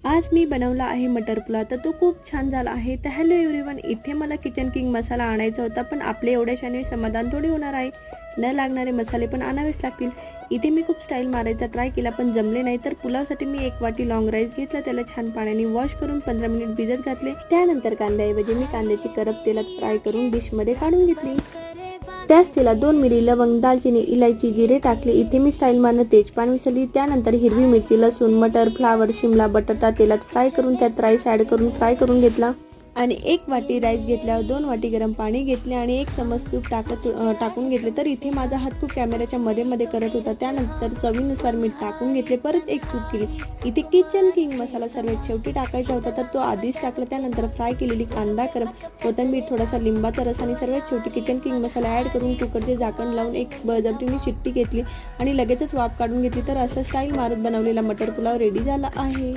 आज मी बनवला आहे मटर पुलाव, तर तो खूप छान झाला आहे। तर हॅलो एव्हरीवन, इथे मला किचन किंग मसाला आणायचा होता, पण आपले एवढ्याशाने समाधान थोडी होणार आहे। न लागणारे मसाले पण आणावेच लागतील। इथे मी खूप स्टाईल मारायचा ट्राय केला, पण जमले नाही। तर पुलावसाठी मी 1 वाटी लॉंग राईस घेतला, त्याला छान पाण्याने वॉश करून 15 मिनिट भिजत घातले। त्यानंतर कांद्याऐवजी मी कांद्याची करप तेलात फ्राय करून डिशमध्ये काढून घेतली। त्याच तेलात 2 मिरी, लवंग, दालचिनी, इलायची, जिरे टाकले। इथे मी स्टाईल मारनं तेजपान विसरली। त्यानंतर हिरवी मिरची, लसूण, मटर, फ्लावर, शिमला, बटाटा तेलात फ्राय करून त्यात राईस ॲड करून फ्राय करून घेतला। आणि 1 वाटी राईस घेतल्यावर 2 वाटी गरम पाणी घेतले आणि 1 चमच तूप टाकून घेतले। तर इथे माझा हात खूप कॅमेऱ्याच्या मध्ये करत होता। त्यानंतर चवीनुसार मीठ टाकून घेतले। परत एक चूक केली, इथे किचन किंग मसाला सर्वात शेवटी टाकायचा होता, तर तो आधीच टाकला। त्यानंतर फ्राय केलेली कांदा, कोथिंबीर, थोडासा लिंबाचा रस आणि सर्वात शेवटी किचन किंग मसाला ॲड करून कुकरचे झाकण लावून एक बळजबरीने शिट्टी घेतली आणि लगेचच वाफ काढून घेतली। तर असं स्टाईल मारत बनवलेला मटर पुलाव रेडी झाला आहे।